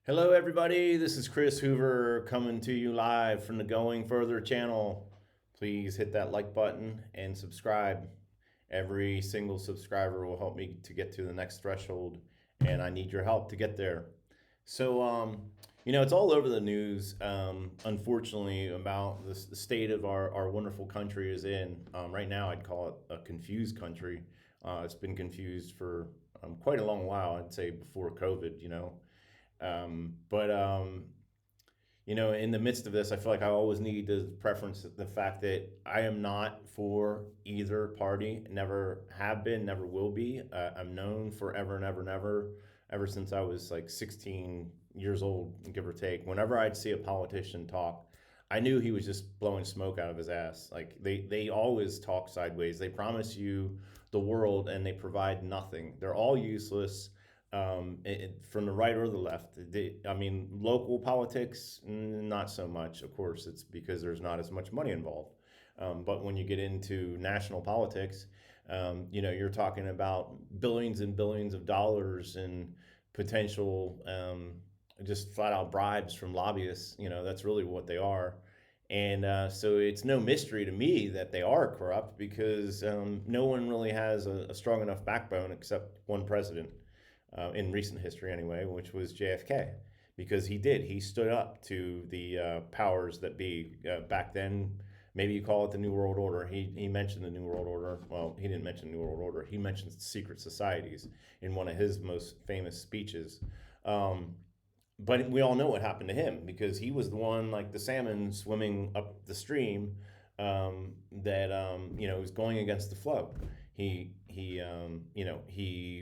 Hello, everybody. This is Chris Hoover coming to you live from the Going Further channel. Please hit that like button and subscribe. Every single subscriber will help me to get to the next threshold, and I need your help to get there. So, it's all over the news, unfortunately, about the state of our wonderful country is in. Right now, I'd call it a confused country. It's been confused for quite a long while, I'd say before COVID. But in the midst of this, I feel like I always need to preference the fact that I am not for either party, never have been, never will be. I'm known forever and ever and ever, ever since I was like 16 years old, give or take. Whenever I'd see a politician talk, I knew he was just blowing smoke out of his ass. Like they always talk sideways. They promise you the world and they provide nothing. They're all useless, from the right or the left. I mean, local politics, not so much. Of course, it's because there's not as much money involved. But when you get into national politics, you're talking about billions and billions of dollars and potential, just flat out bribes from lobbyists. That's really what they are. And so it's no mystery to me that they are corrupt because no one really has a strong enough backbone except one president, in recent history anyway, which was JFK, because he stood up to the powers that be back then. Maybe you call it the New World Order. He mentioned the New World Order. Well, he didn't mention the New World Order. He mentioned secret societies in one of his most famous speeches. Um, but we all know what happened to him because he was the one, like the salmon swimming up the stream, that was going against the flow. He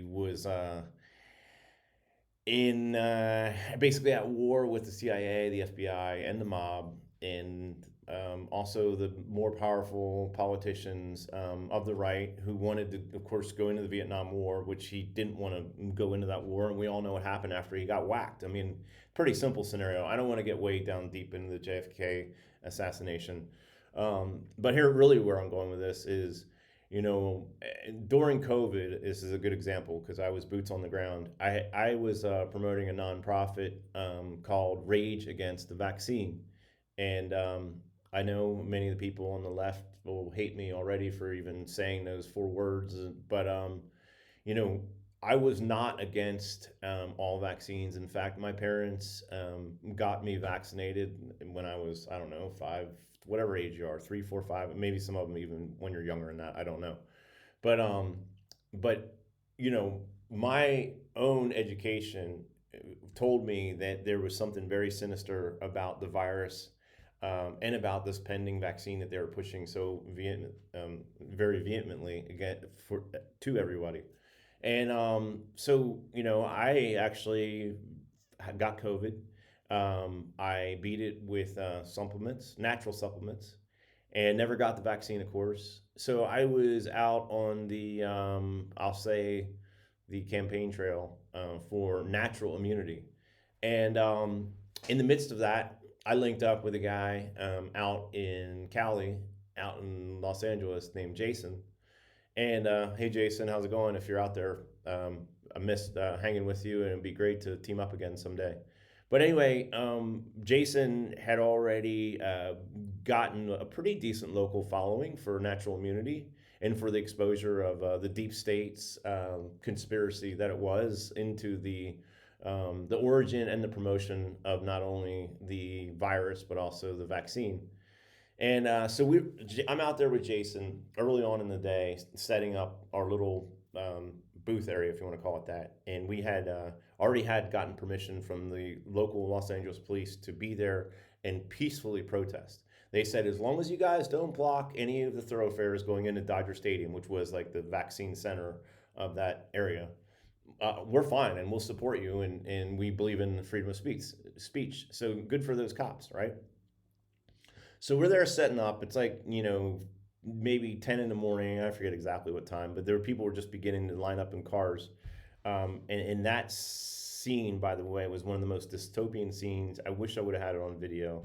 was in basically at war with the CIA, the FBI, and the mob, and also the more powerful politicians of the right who wanted to, of course, go into the Vietnam War, which he didn't want to go into that war. And we all know what happened after he got whacked. I mean, pretty simple scenario. I don't want to get way down deep into the JFK assassination. But here, really, where I'm going with this is, during COVID, this is a good example because I was boots on the ground. I was promoting a nonprofit called Rage Against the Vaccine. And I know many of the people on the left will hate me already for even saying those four words, but you know, I was not against all vaccines. In fact, my parents got me vaccinated when I was, I don't know, five, whatever age you are, three, four, five, maybe some of them even when you're younger than that. I don't know. But but my own education told me that there was something very sinister about the virus, and about this pending vaccine that they were pushing so very vehemently again to everybody. And I actually got COVID. I beat it with supplements, natural supplements, and never got the vaccine, of course. So I was out on the, I'll say, the campaign trail for natural immunity. And in the midst of that, I linked up with a guy out in Cali, out in Los Angeles, named Jason. And hey, Jason, how's it going? If you're out there, I missed hanging with you, and it'd be great to team up again someday. But anyway, Jason had already gotten a pretty decent local following for natural immunity and for the exposure of the deep state's conspiracy that it was into the origin and the promotion of not only the virus but also the vaccine. And I'm out there with Jason early on in the day, setting up our little booth area, if you want to call it that. And we had already had gotten permission from the local Los Angeles police to be there and peacefully protest. They said, as long as you guys don't block any of the thoroughfares going into Dodger Stadium, which was like the vaccine center of that area, we're fine and we'll support you. And we believe in freedom of speech. So good for those cops, right? So we're there setting up. It's like, maybe 10 in the morning. I forget exactly what time, but there were people were just beginning to line up in cars. And that scene, by the way, was one of the most dystopian scenes. I wish I would have had it on video.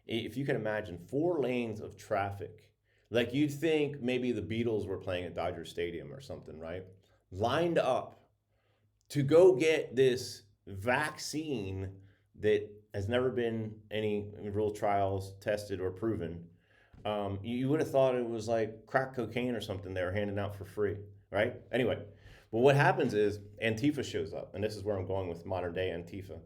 If you can imagine 4 lanes of traffic, like you'd think maybe the Beatles were playing at Dodger Stadium or something, right? Lined up to go get this vaccine that has never been any real trials tested or proven. You would have thought it was like crack cocaine or something they were handing out for free, right? Anyway, well, what happens is Antifa shows up, and this is where I'm going with modern day Antifa,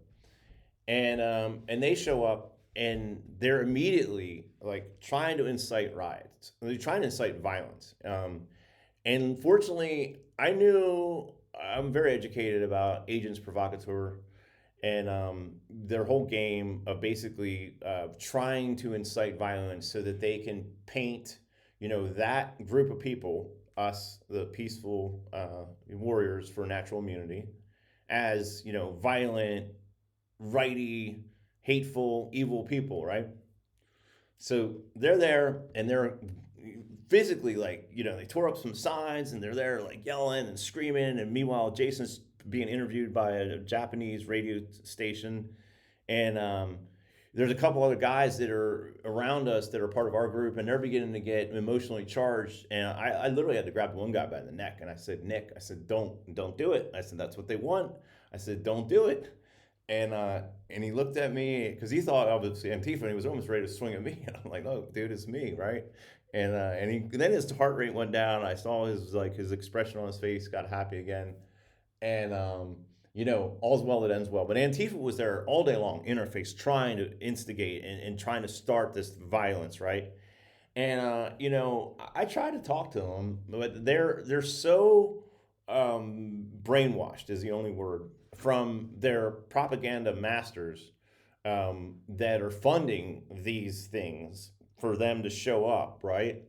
and they show up and they're immediately like trying to incite riots. They're trying to incite violence. And fortunately, I knew I'm very educated about agents provocateur and their whole game of basically trying to incite violence so that they can paint, that group of people, us, the peaceful warriors for natural immunity, as violent, righty, hateful, evil people, right? So they're there and they're physically like, they tore up some signs and they're there like yelling and screaming. And meanwhile, Jason's being interviewed by a Japanese radio station. And there's a couple other guys that are around us that are part of our group and they're beginning to get emotionally charged. And I literally had to grab one guy by the neck and I said, Nick, I said, don't do it. I said, that's what they want. I said, don't do it. And he looked at me because he thought I was Antifa and he was almost ready to swing at me. And I'm like, oh, dude, it's me, right? And then his heart rate went down. I saw his expression on his face got happy again, and all's well that ends well. But Antifa was there all day long, interface, trying to instigate and trying to start this violence, right? And I tried to talk to them, but they're so brainwashed is the only word from their propaganda masters that are funding these things for them to show up, right?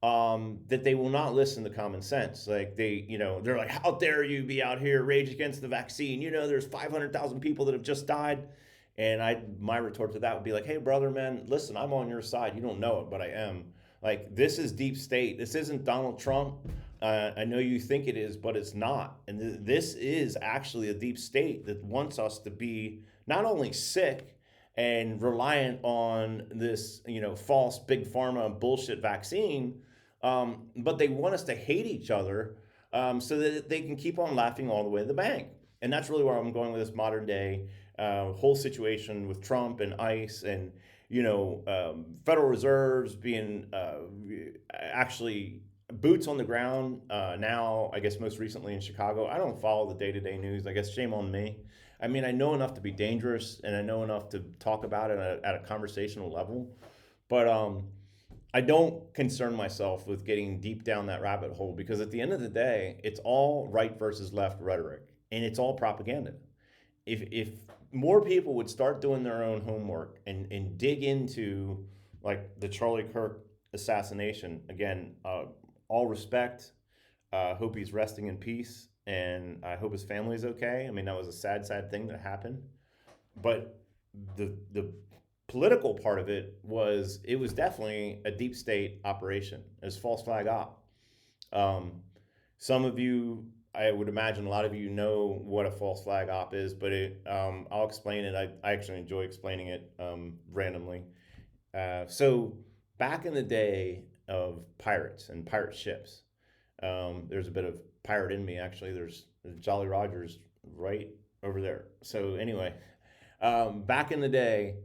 That they will not listen to common sense. Like they're like, how dare you be out here rage against the vaccine? There's 500,000 people that have just died. And my retort to that would be like, hey, brother, man, listen, I'm on your side. You don't know it, but I am. Like, this is deep state. This isn't Donald Trump. I know you think it is, but it's not. And this is actually a deep state that wants us to be not only sick and reliant on this, false big pharma bullshit vaccine, but they want us to hate each other so that they can keep on laughing all the way to the bank. And that's really where I'm going with this modern day whole situation with Trump and ICE and Federal Reserves being actually boots on the ground now. I guess most recently in Chicago. I don't follow the day-to-day news. I guess shame on me. I mean, I know enough to be dangerous, and I know enough to talk about it at a conversational level, but I don't concern myself with getting deep down that rabbit hole because at the end of the day, it's all right versus left rhetoric, and it's all propaganda. If more people would start doing their own homework and dig into like the Charlie Kirk assassination again, all respect. Hope he's resting in peace, and I hope his family is okay. I mean, that was a sad, sad thing that happened, but the political part of it was definitely a deep state operation. It was false flag op. Um, some of you, I would imagine, a lot of you know what a false flag op is, but I'll explain it. I actually enjoy explaining it randomly. So back in the day of pirates and pirate ships, there's a bit of pirate in me actually. There's Jolly Rogers right over there. So anyway, back in the day,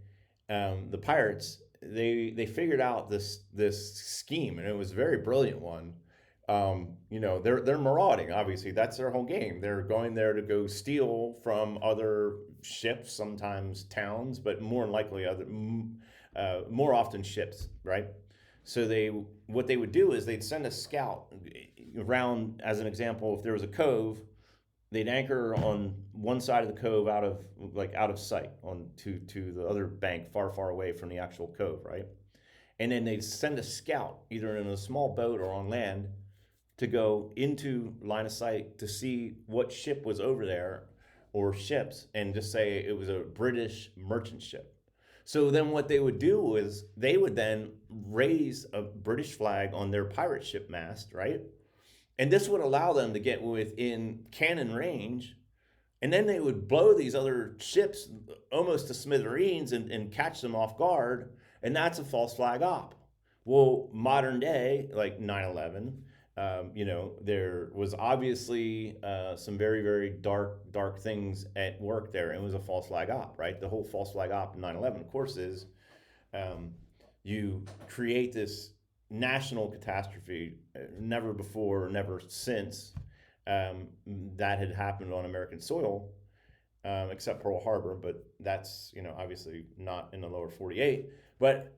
the pirates they figured out this scheme, and it was a very brilliant one. They're marauding. Obviously, that's their whole game. They're going there to go steal from other ships, sometimes towns, but more than likely more often ships, right? So what they would do is they'd send a scout around. As an example, if there was a cove, they'd anchor on one side of the cove out of sight on to the other bank far away from the actual cove, right? And then they'd send a scout either in a small boat or on land to go into line of sight to see what ship was over there or ships and just say it was a British merchant ship. So then what they would do is they would then raise a British flag on their pirate ship mast, right? And this would allow them to get within cannon range. And then they would blow these other ships almost to smithereens and catch them off guard. And that's a false flag op. Well, modern day, like 9/11, There was obviously some very, very dark things at work there. It was a false flag op, right? The whole false flag op in 9/11, of course, is um, you create this national catastrophe, never before, never since um, that had happened on American soil, except Pearl Harbor, but that's obviously not in the lower 48. But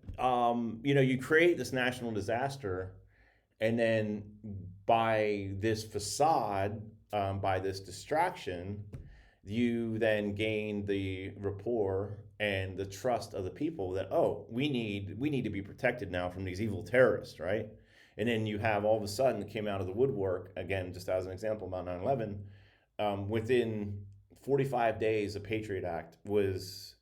you create this national disaster, and then by this facade, by this distraction, you then gain the rapport and the trust of the people that, oh, we need to be protected now from these evil terrorists, right? And then you have all of a sudden it came out of the woodwork again, just as an example about 9/11. Within 45 days, the Patriot Act was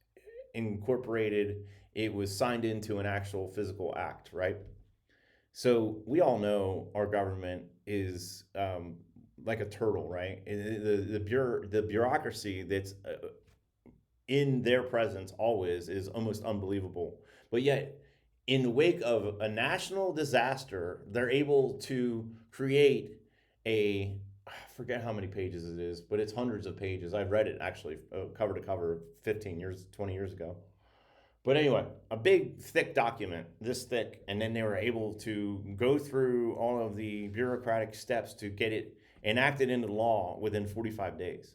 incorporated. It was signed into an actual physical act, right? So we all know our government is like a turtle, right? The bureaucracy that's in their presence always is almost unbelievable. But yet, in the wake of a national disaster, they're able to create I forget how many pages it is, but it's hundreds of pages. I've read it actually cover to cover 15 years, 20 years ago. But anyway, a big, thick document, this thick, and then they were able to go through all of the bureaucratic steps to get it enacted into law within 45 days.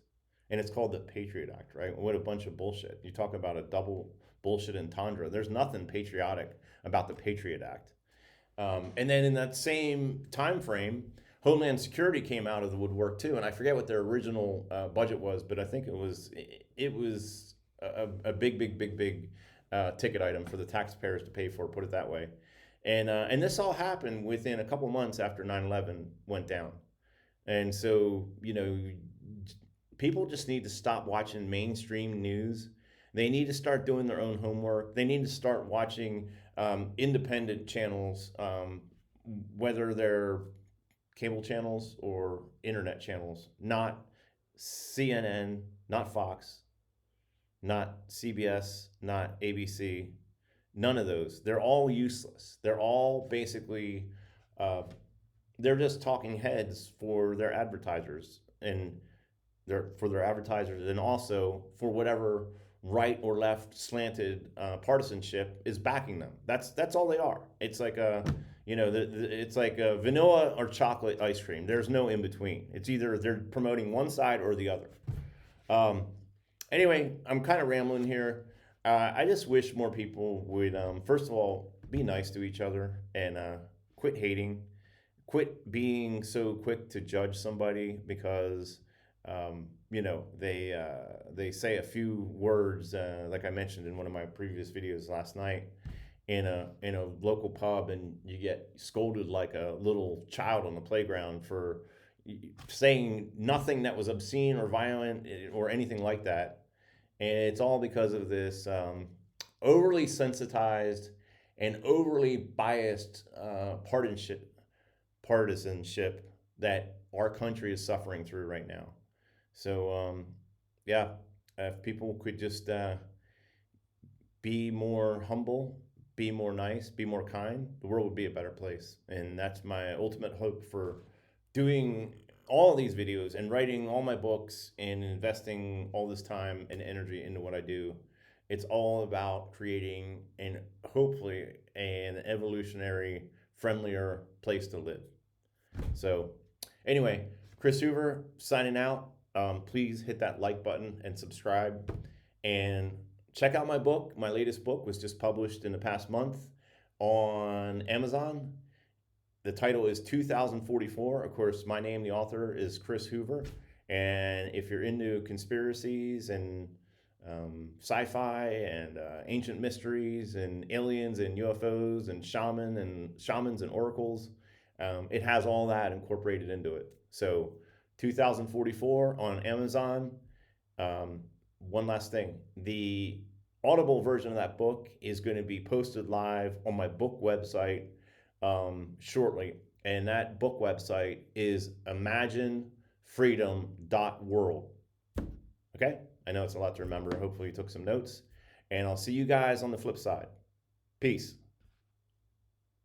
And it's called the Patriot Act, right? What a bunch of bullshit. You talk about a double bullshit entendre. There's nothing patriotic about the Patriot Act. And then in that same time frame, Homeland Security came out of the woodwork too, and I forget what their original budget was, but I think it was a big ticket item for the taxpayers to pay for, put it that way. And this all happened within a couple months after 9/11 went down. And so, people just need to stop watching mainstream news. They need to start doing their own homework. They need to start watching independent channels, whether they're cable channels or internet channels, not CNN, not Fox, not CBS, not ABC, none of those. They're all useless. They're all basically, uh, they're just talking heads for their advertisers and also for whatever right or left slanted partisanship is backing them. That's all they are. It's like it's like a vanilla or chocolate ice cream. There's no in between. It's either they're promoting one side or the other. Um, Anyway, I'm kind of rambling here. I just wish more people would, first of all, be nice to each other and quit hating, quit being so quick to judge somebody because they say a few words, like I mentioned in one of my previous videos last night, in a local pub, and you get scolded like a little child on the playground for saying nothing that was obscene or violent or anything like that. And it's all because of this overly sensitized and overly biased partisanship that our country is suffering through right now. So, yeah, if people could just be more humble, be more nice, be more kind, the world would be a better place. And that's my ultimate hope for doing all of these videos and writing all my books and investing all this time and energy into what I do. It's all about creating and hopefully an evolutionary, friendlier place to live. So, anyway, Chris Hoover signing out. Please hit that like button and subscribe. And check out my book. My latest book was just published in the past month on Amazon. The title is 2044. Of course, my name, the author, is Chris Hoover. And if you're into conspiracies and sci-fi and ancient mysteries and aliens and UFOs and shamans and oracles, it has all that incorporated into it. So 2044 on Amazon. One last thing. The Audible version of that book is going to be posted live on my book website shortly. And that book website is imaginefreedom.world. Okay? I know it's a lot to remember. Hopefully you took some notes. And I'll see you guys on the flip side. Peace.